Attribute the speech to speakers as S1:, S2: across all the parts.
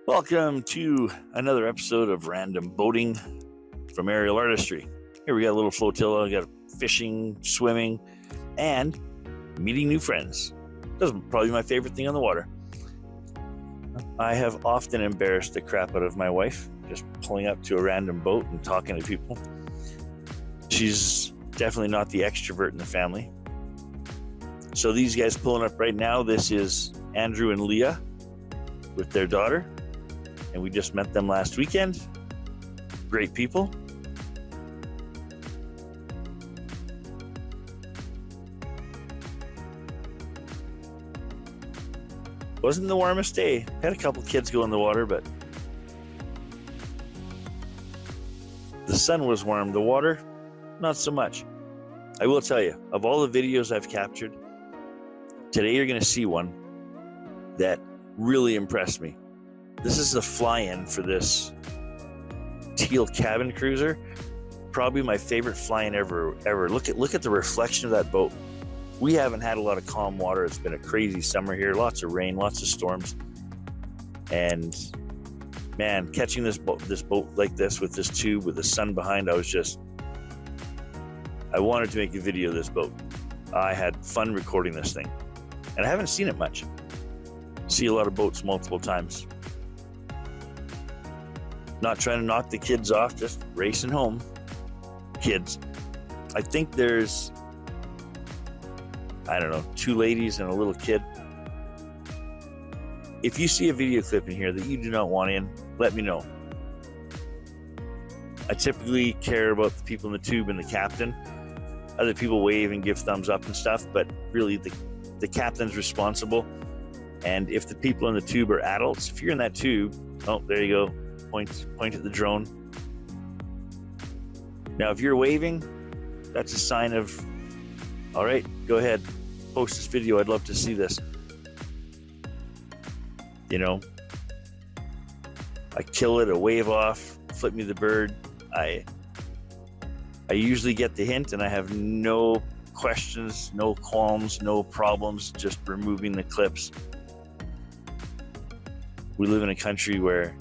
S1: Welcome to another episode of Random Boating from Aerial Artistry. Here we got a little flotilla, we got fishing, swimming, and meeting new friends. That's probably my favorite thing on the water. I have often embarrassed the crap out of my wife, just pulling up to a random boat and talking to people. She's definitely not the extrovert in the family. So these guys pulling up right now, this is Andrew and Leah with their daughter. And we just met them last weekend. Great people. Wasn't the warmest day. Had a couple kids go in the water, but the sun was warm. The water, not so much. I will tell you, of all the videos I've captured, today you're going to see one that really impressed me. This is the fly-in for this teal cabin cruiser. Probably my favorite fly-in ever. Look at the reflection of that boat. We haven't had a lot of calm water. It's been a crazy summer here. Lots of rain, lots of storms. And man, catching this boat like this with this tube with the sun behind, I wanted to make a video of this boat. I had fun recording this thing. And I haven't seen it much. See a lot of boats multiple times. Not trying to knock the kids off, just racing home. Kids. I think there's, I don't know, 2 ladies and a little kid. If you see a video clip in here that you do not want in, let me know. I typically care about the people in the tube and the captain. Other people wave and give thumbs up and stuff, but really the captain's responsible. And if the people in the tube are adults, if you're in that tube, oh, there you go. Point at the drone. Now, if you're waving, that's a sign of, all right, go ahead, post this video. I'd love to see this. You know, I kill it, a wave off, flip me the bird. I usually get the hint, and I have no questions, no qualms, no problems, just removing the clips. We live in a country where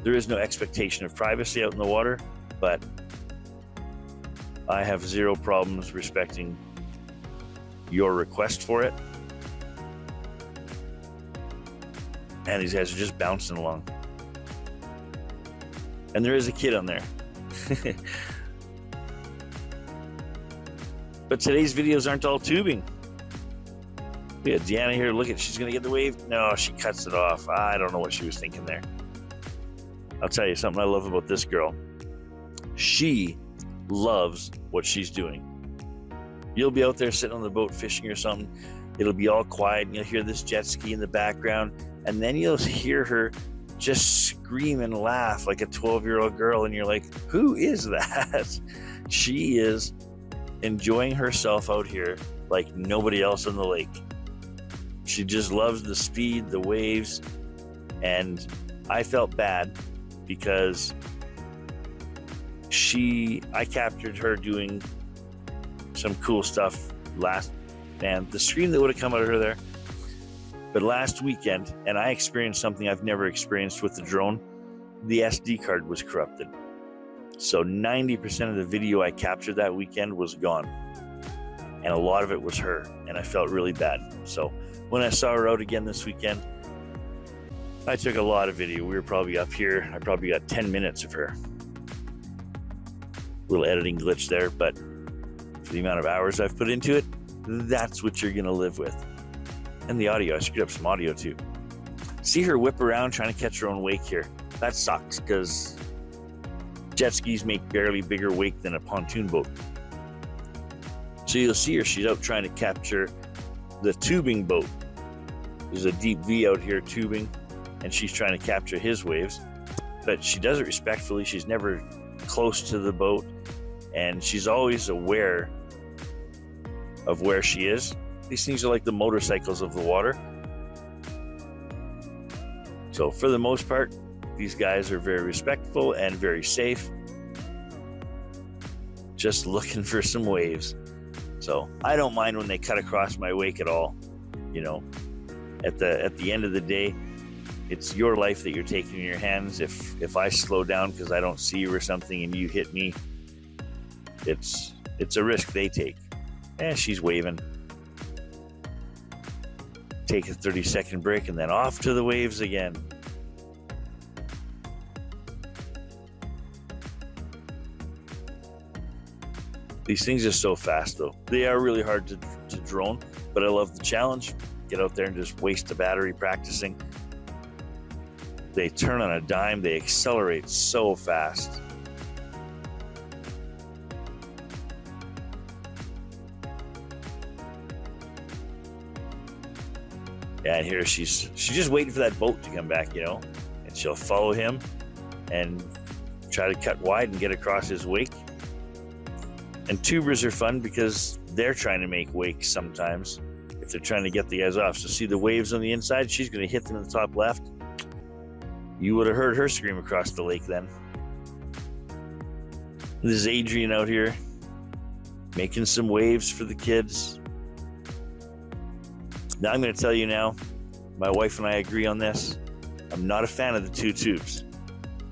S1: there is no expectation of privacy out in the water, but I have zero problems respecting your request for it. And these guys are just bouncing along. And there is a kid on there. But today's videos aren't all tubing. We had Deanna here. Look at, she's going to get the wave. No, she cuts it off. I don't know what she was thinking there. I'll tell you something I love about this girl. She loves what she's doing. You'll be out there sitting on the boat fishing or something. It'll be all quiet and you'll hear this jet ski in the background. And then you'll hear her just scream and laugh like a 12-year-old girl. And you're like, who is that? She is enjoying herself out here like nobody else on the lake. She just loves the speed, the waves. And I felt bad because I captured her doing some cool stuff the scream that would have come out of her there. But last weekend, and I experienced something I've never experienced with the drone, the SD card was corrupted. So 90% of the video I captured that weekend was gone. And a lot of it was her, and I felt really bad. So when I saw her out again this weekend, I took a lot of video. We were probably up here. I probably got 10 minutes of her. Little editing glitch there, but for the amount of hours I've put into it, that's what you're going to live with. And the audio, I screwed up some audio too. See her whip around trying to catch her own wake here. That sucks because jet skis make barely bigger wake than a pontoon boat. So you'll see her, she's out trying to capture the tubing boat. There's a deep V out here tubing, and she's trying to capture his waves, but she does it respectfully. She's never close to the boat, and she's always aware of where she is. These things are like the motorcycles of the water. So for the most part, these guys are very respectful and very safe. Just looking for some waves. So I don't mind when they cut across my wake at all. You know, at the end of the day, It's your life that you're taking in your hands. If I slow down because I don't see you or something and you hit me, it's a risk they take. And she's waving. Take a 30-second break and then off to the waves again. These things are so fast though. They are really hard to drone, but I love the challenge. Get out there and just waste a battery practicing. They turn on a dime, they accelerate so fast. Yeah, and here she's just waiting for that boat to come back, you know, and she'll follow him and try to cut wide and get across his wake. And tubers are fun because they're trying to make wakes sometimes if they're trying to get the guys off. So see the waves on the inside? She's going to hit them in the top left. You would have heard her scream across the lake then. This is Adrian out here making some waves for the kids. Now I'm going to tell you now, my wife and I agree on this. I'm not a fan of the two tubes.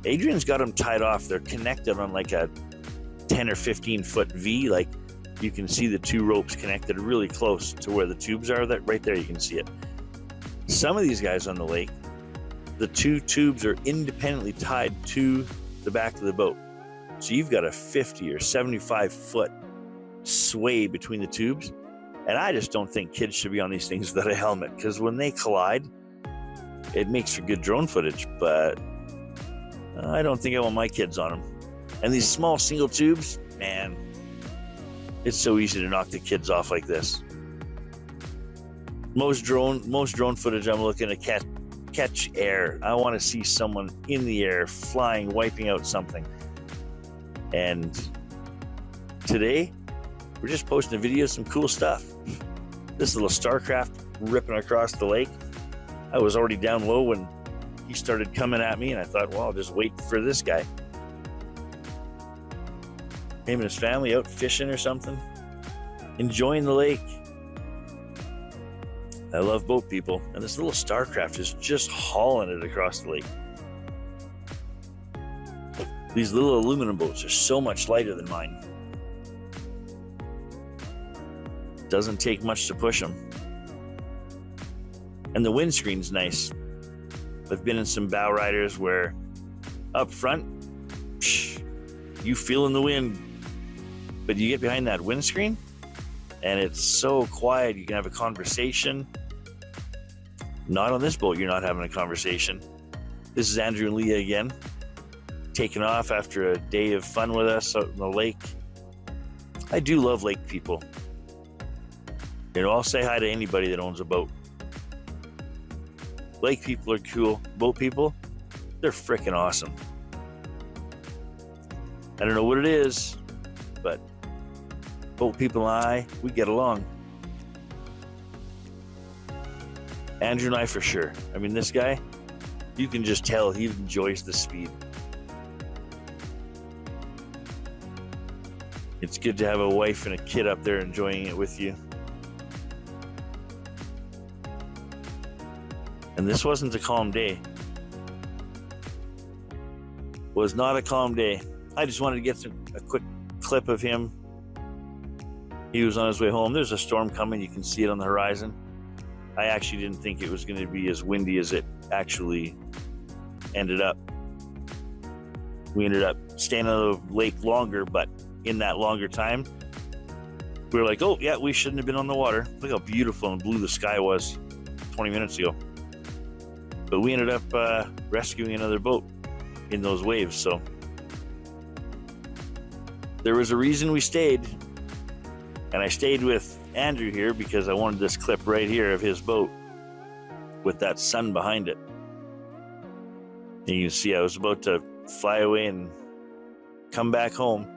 S1: Adrian's got them tied off. They're connected on like a 10 or 15 foot V. Like you can see the two ropes connected really close to where the tubes are. That right there, you can see it. Some of these guys on the lake, the two tubes are independently tied to the back of the boat. So you've got a 50 or 75 foot sway between the tubes. And I just don't think kids should be on these things without a helmet, because when they collide, it makes for good drone footage, but I don't think I want my kids on them. And these small single tubes, man, it's so easy to knock the kids off like this. Most drone footage I'm looking to catch air. I want to see someone in the air flying, wiping out something. And today, we're just posting a video of some cool stuff. This little Starcraft ripping across the lake. I was already down low when he started coming at me, and I thought, well, I'll just wait for this guy. Him and his family out fishing or something, enjoying the lake. I love boat people, and this little Starcraft is just hauling it across the lake. These little aluminum boats are so much lighter than mine. Doesn't take much to push them. And the windscreen's nice. I've been in some bow riders where up front, you feeling the wind, but you get behind that windscreen and it's so quiet, you can have a conversation. Not on this boat, you're not having a conversation. This is Andrew and Leah again, taking off after a day of fun with us out in the lake. I do love lake people. You know, I'll say hi to anybody that owns a boat. Lake people are cool. Boat people, they're freaking awesome. I don't know what it is, but boat people and I, we get along. Andrew and I for sure. I mean, this guy, you can just tell he enjoys the speed. It's good to have a wife and a kid up there enjoying it with you. And this wasn't a calm day. Was not a calm day. I just wanted to get a quick clip of him. He was on his way home. There's a storm coming. You can see it on the horizon. I actually didn't think it was going to be as windy as it actually ended up. We ended up staying on the lake longer, but in that longer time, we were like, oh, yeah, we shouldn't have been on the water. Look how beautiful and blue the sky was 20 minutes ago. But we ended up rescuing another boat in those waves, so there was a reason we stayed. And I stayed with Andrew here because I wanted this clip right here of his boat with that sun behind it. And you can see I was about to fly away and come back home.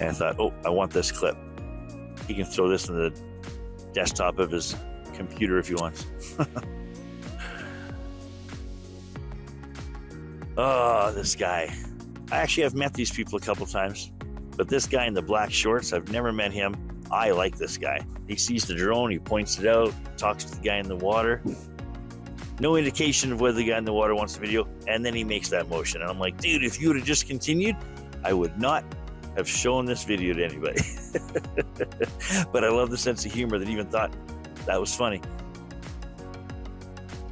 S1: And I thought, oh, I want this clip. He can throw this in the desktop of his computer if he wants. Oh, this guy. I actually have met these people a couple times, but this guy in the black shorts, I've never met him. I like this guy. He sees the drone, he points it out, talks to the guy in the water. No indication of whether the guy in the water wants the video, and then he makes that motion. And I'm like, dude, if you would have just continued, I would not have shown this video to anybody. But I love the sense of humor that even thought that was funny.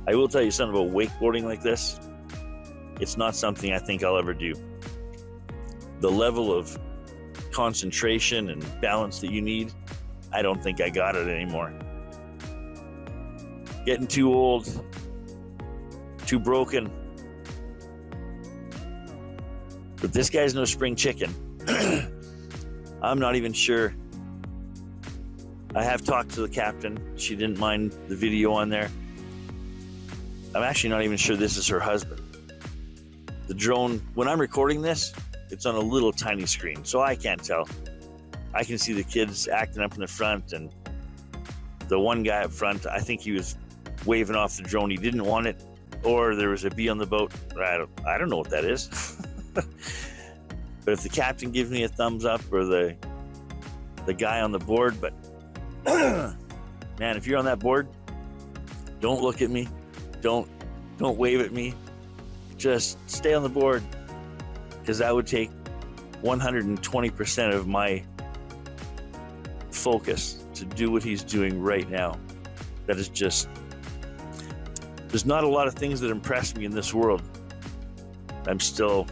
S1: I will tell you something about wakeboarding like this. It's not something I think I'll ever do. The level of concentration and balance that you need, I don't think I got it anymore. Getting too old, too broken. But this guy's no spring chicken. I'm not even sure. I have talked to the captain. She didn't mind the video on there. I'm actually not even sure this is her husband. The drone, when I'm recording this, it's on a little tiny screen, so I can't tell. I can see the kids acting up in the front, and the one guy up front, I think he was waving off the drone. He didn't want it, or there was a bee on the boat. I don't know what that is. But if the captain gives me a thumbs up, or the guy on the board, but man, if you're on that board, don't look at me. Don't wave at me. Just stay on the board, because that would take 120% of my focus to do what he's doing right now. That is just, there's not a lot of things that impress me in this world. I'm still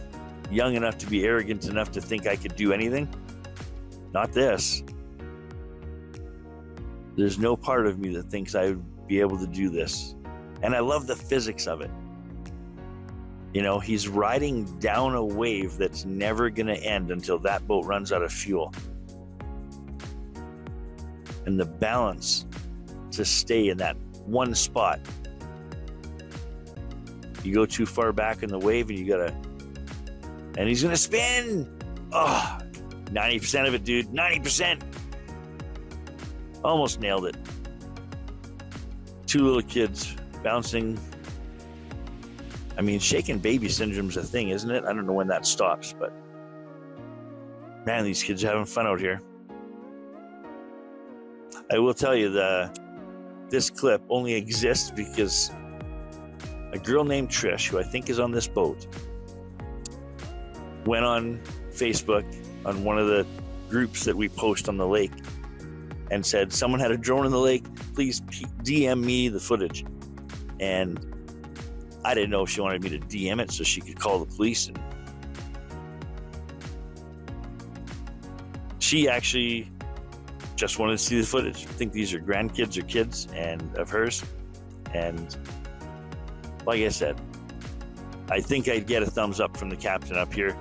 S1: young enough to be arrogant enough to think I could do anything. Not this. There's no part of me that thinks I would be able to do this. And I love the physics of it. You know, he's riding down a wave that's never going to end until that boat runs out of fuel. And the balance to stay in that one spot. You go too far back in the wave and you gotta, and he's gonna spin. Oh, 90% of it, dude. 90%. Almost nailed it. Two little kids bouncing. I mean, shaken baby syndrome's a thing, isn't it? I don't know when that stops, but man, these kids are having fun out here. I will tell you, this clip only exists because a girl named Trish, who I think is on this boat, went on Facebook on one of the groups that we post on the lake and said, someone had a drone in the lake, please DM me the footage. And I didn't know if she wanted me to DM it so she could call the police. And she actually just wanted to see the footage. I think these are grandkids or kids of hers. And like I said, I think I'd get a thumbs up from the captain up here.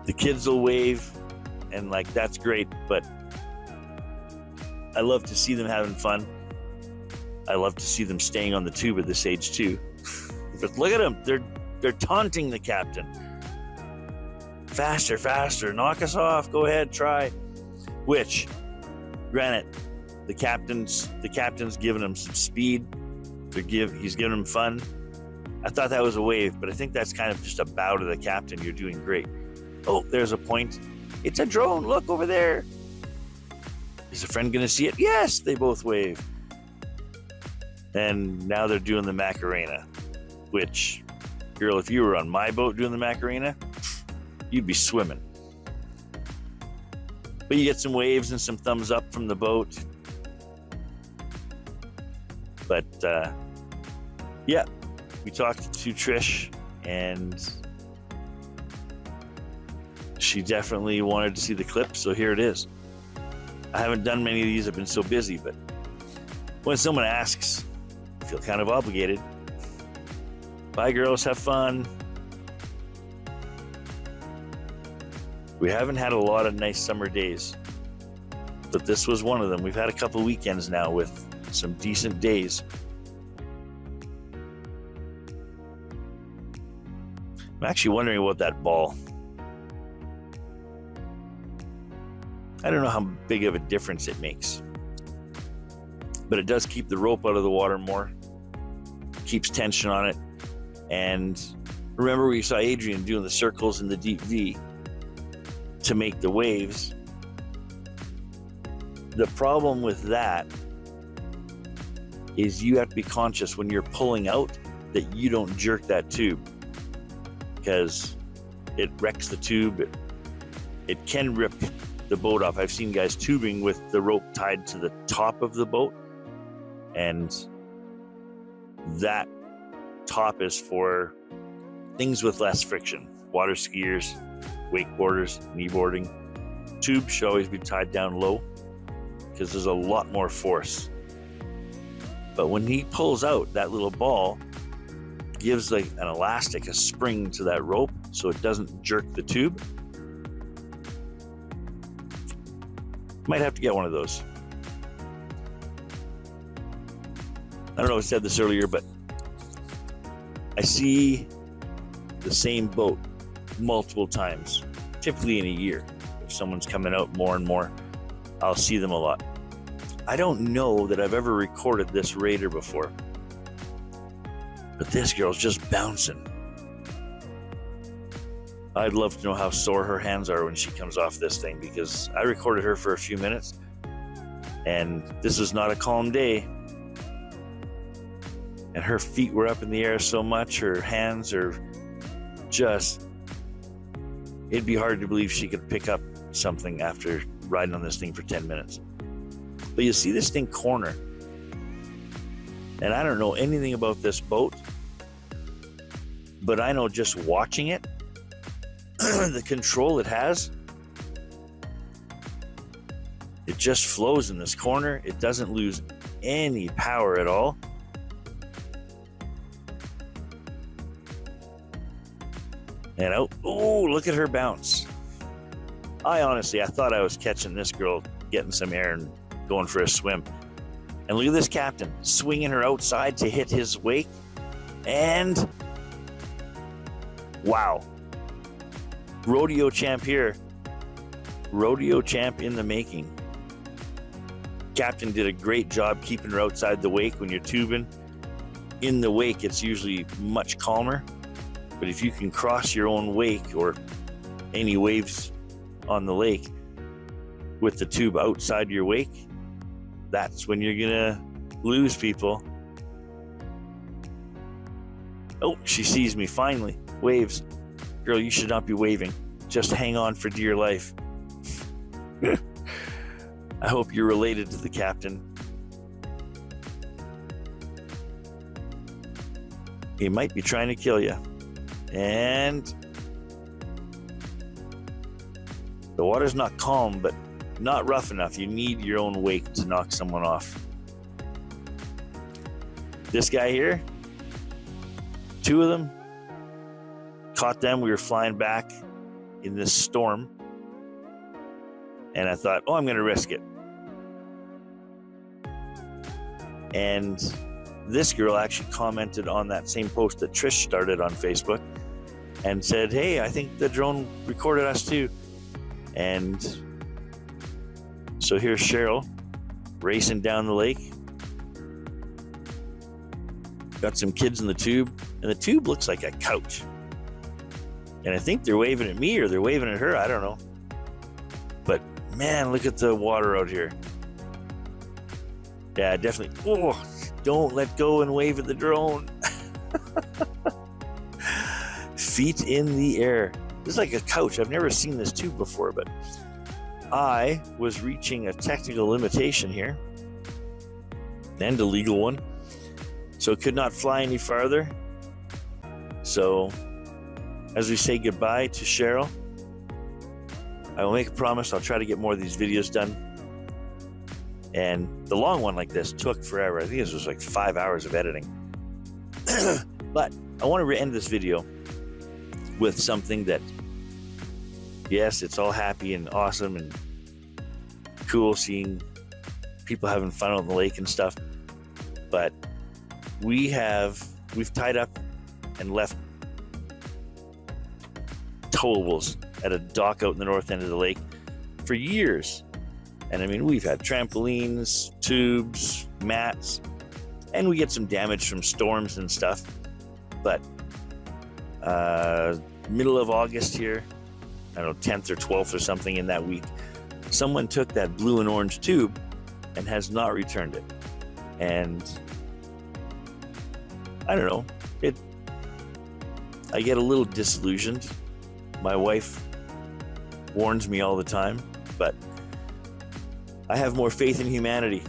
S1: The kids will wave, and like, that's great, but I love to see them having fun. I love to see them staying on the tube at this age too. But look at them, they're taunting the captain. Faster, faster, knock us off, go ahead, try. Which, granted, the captain's giving him some speed. He's giving him fun. I thought that was a wave, but I think that's kind of just a bow to the captain. You're doing great. Oh, there's a point. It's a drone. Look over there. Is a friend going to see it? Yes, they both wave. And now they're doing the Macarena, which, girl, if you were on my boat doing the Macarena, you'd be swimming. But you get some waves and some thumbs up from the boat. But, yeah, we talked to Trish, and she definitely wanted to see the clip, so here it is. I haven't done many of these, I've been so busy, but when someone asks, I feel kind of obligated. Bye, girls, have fun. We haven't had a lot of nice summer days, but this was one of them. We've had a couple weekends now with some decent days. I'm actually wondering about that ball. I don't know how big of a difference it makes, but it does keep the rope out of the water more, keeps tension on it. And remember, we saw Adrian doing the circles in the deep V to make the waves. The problem with that is you have to be conscious when you're pulling out that you don't jerk that tube, because it wrecks the tube. It can rip the boat off. I've seen guys tubing with the rope tied to the top of the boat, and that top is for things with less friction. Water skiers, wakeboarders, kneeboarding. Tube should always be tied down low because there's a lot more force. But when he pulls out, that little ball gives like an elastic, a spring to that rope, so it doesn't jerk the tube. Might have to get one of those. I don't know if I said this earlier, but I see the same boat multiple times, typically in a year. If someone's coming out more and more, I'll see them a lot. I don't know that I've ever recorded this raider before, but this girl's just bouncing. I'd love to know how sore her hands are when she comes off this thing, because I recorded her for a few minutes, and this is not a calm day. And her feet were up in the air so much, her hands are just... It'd be hard to believe she could pick up something after riding on this thing for 10 minutes. But you see this thing corner, and I don't know anything about this boat, but I know just watching it, the control it has, it just flows in this corner. It doesn't lose any power at all. And oh, look at her bounce. I thought I was catching this girl getting some air and going for a swim. And look at this captain swinging her outside to hit his wake. And wow. Rodeo champ here. Rodeo champ in the making. Captain did a great job keeping her outside the wake when you're tubing. In the wake, it's usually much calmer. But if you can cross your own wake or any waves on the lake with the tube outside your wake, that's when you're gonna lose people. Oh, she sees me finally. Waves. Girl, you should not be waving. Just hang on for dear life. I hope you're related to the captain. He might be trying to kill you. And the water's not calm, but not rough enough. You need your own wake to knock someone off. This guy here, two of them, caught them. We were flying back in this storm, and I thought, oh, I'm going to risk it. And this girl actually commented on that same post that Trish started on Facebook and said, hey, I think the drone recorded us too. And so here's Cheryl racing down the lake. Got some kids in the tube, and the tube looks like a couch. And I think they're waving at me or they're waving at her. I don't know. But man, look at the water out here. Yeah, definitely. Oh, don't let go and wave at the drone. Feet in the air. This is like a couch. I've never seen this tube before, but I was reaching a technical limitation here, and a legal one, so it could not fly any farther. So as we say goodbye to Cheryl, I will make a promise I'll try to get more of these videos done. And the long one like this took forever. I think this was like 5 hours of editing. But I want to end this video with something that, yes, it's all happy and awesome and cool seeing people having fun on the lake and stuff. But we've tied up and left towables at a dock out in the north end of the lake for years. And I mean, we've had trampolines, tubes, mats, and we get some damage from storms and stuff. But middle of August here, I don't know, 10th or 12th or something in that week, someone took that blue and orange tube and has not returned it. And I don't know. I get a little disillusioned. My wife warns me all the time, but I have more faith in humanity.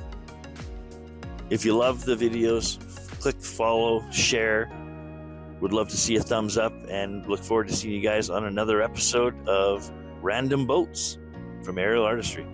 S1: If you love the videos, click follow, share. Would love to see a thumbs up, and look forward to seeing you guys on another episode of Random Boats from Aerial Artistry.